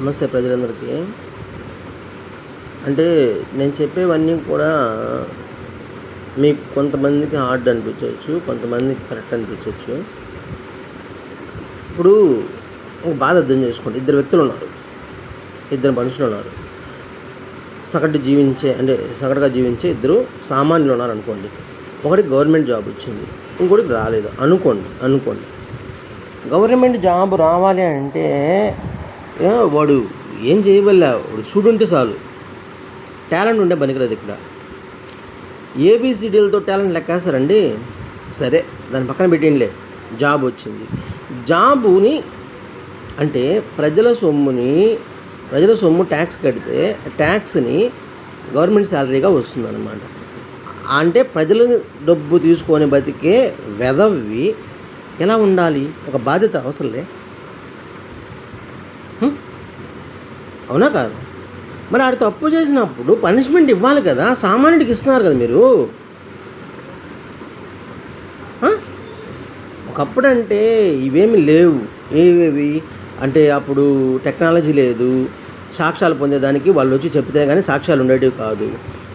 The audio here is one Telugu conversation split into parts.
నమస్తే ప్రజలందరికీ. అంటే నేను చెప్పేవన్నీ కూడా మీకు కొంతమందికి హార్డ్ అనిపించవచ్చు, కొంతమందికి కరెక్ట్ అనిపించవచ్చు. ఇప్పుడు ఒక బాధ అర్థం చేసుకోండి. ఇద్దరు వ్యక్తులు ఉన్నారు, ఇద్దరు మనుషులు ఉన్నారు. సగటుగా జీవించే ఇద్దరు సామాన్యులు ఉన్నారు అనుకోండి. ఒకటి గవర్నమెంట్ జాబ్ వచ్చింది, ఇంకోటికి రాలేదు అనుకోండి. గవర్నమెంట్ జాబ్ రావాలి అంటే వాడు ఏం చేయవల్లా, వాడు చూడుంటే చాలు, టాలెంట్ ఉండే పనికిరాదు. ఇక్కడ ఏబిసిడీలతో టాలెంట్ లెక్కేస్తారండి. సరే, దాని పక్కన పెట్టిండిలే. జాబ్ వచ్చింది. జాబుని అంటే ప్రజల సొమ్ము ట్యాక్స్ కడితే ట్యాక్స్ని గవర్నమెంట్ శాలరీగా వస్తుందన్నమాట. అంటే ప్రజల డబ్బు తీసుకొని బతికే వెధవి ఎలా ఉండాలి? ఒక బాధ్యత అవసరంలే, అవునా కాదు? మరి ఆడు తప్పు చేసినప్పుడు పనిష్మెంట్ ఇవ్వాలి కదా. సామాన్యుడికి ఇస్తున్నారు కదా మీరు. ఒకప్పుడు అంటే ఇవేమి లేవు. ఏవేవి అంటే అప్పుడు టెక్నాలజీ లేదు. సాక్ష్యాలు పొందేదానికి వాళ్ళు వచ్చి చెప్తే కానీ సాక్ష్యాలు ఉండేటివి కాదు.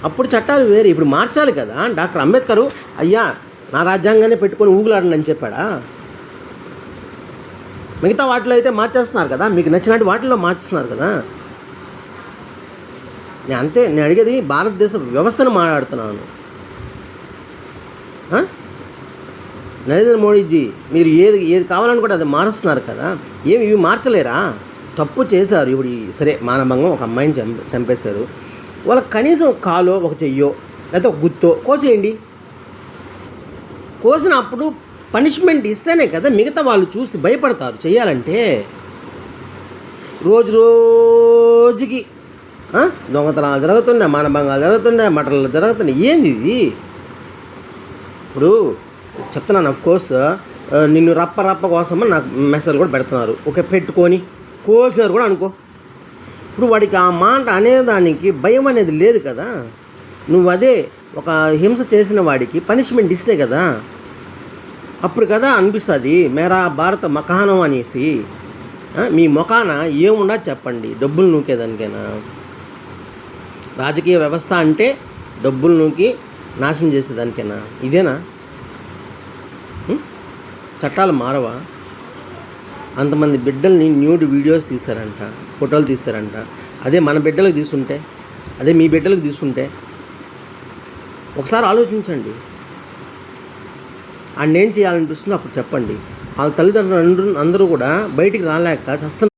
అప్పుడు చట్టాలు వేరే. ఇప్పుడు మార్చాలి కదా. డాక్టర్ అంబేద్కర్ అయ్యా నా రాజ్యాంగాన్ని పెట్టుకొని ఊగులాడండి అని చెప్పాడా? మిగతా వాటిలో అయితే మార్చేస్తున్నారు కదా, మీకు నచ్చినట్టు వాటిల్లో మార్చుతున్నారు కదా. నేను అడిగేది భారతదేశ వ్యవస్థను మాట్లాడుతున్నాను. నరేంద్ర మోడీజీ మీరు ఏది కావాలనుకుంటే అది మారుస్తున్నారు కదా. ఇవి మార్చలేరా? తప్పు చేశారు. ఇప్పుడు సరే, మానభంగం, ఒక అమ్మాయిని చంపేశారు. వాళ్ళకి కనీసం ఒక కాలో ఒక చెయ్యో లేకపోతే ఒక గుత్తో కోసేయండి. కోసినప్పుడు పనిష్మెంట్ ఇస్తేనే కదా మిగతా వాళ్ళు చూసి భయపడతారు చేయాలంటే. రోజుకి దొంగతనాలు జరుగుతున్నాయి, మానభంగాలు జరుగుతున్నాయి, మటర్లు జరుగుతున్నాయి. ఏంది ఇది? ఇప్పుడు చెప్తున్నాను, కోర్స్ నిన్ను రప్ప కోసమని నాకు మెసేజ్ కూడా పెడుతున్నారు. ఓకే, పెట్టుకొని కోసినారు కూడా అనుకో. ఇప్పుడు వాడికి ఆ మాట అనేదానికి భయం అనేది లేదు కదా. నువ్వు అదే ఒక హింస చేసిన వాడికి పనిష్మెంట్ ఇస్తే కదా అప్పుడు కదా అనిపిస్తుంది మేరా భారత మకానం అనేసి. మీ మొకాన ఏముండా చెప్పండి, డబ్బులు నూకేదానికైనా? రాజకీయ వ్యవస్థ అంటే డబ్బులు నూకి నాశనం చేసేదానికైనా? ఇదేనా? చట్టాలు మారవా? అంతమంది బిడ్డల్ని న్యూడ్ వీడియోస్ తీశారంట, ఫోటోలు తీశారంట. అదే మన బిడ్డలకు తీసుంటే, అదే మీ బిడ్డలకు తీసుంటే ఒకసారి ఆలోచించండి. ఆయన ఏం చేయాలనిపిస్తుందో అప్పుడు చెప్పండి. వాళ్ళ తల్లిదండ్రులు అందరూ కూడా బయటికి రాలేక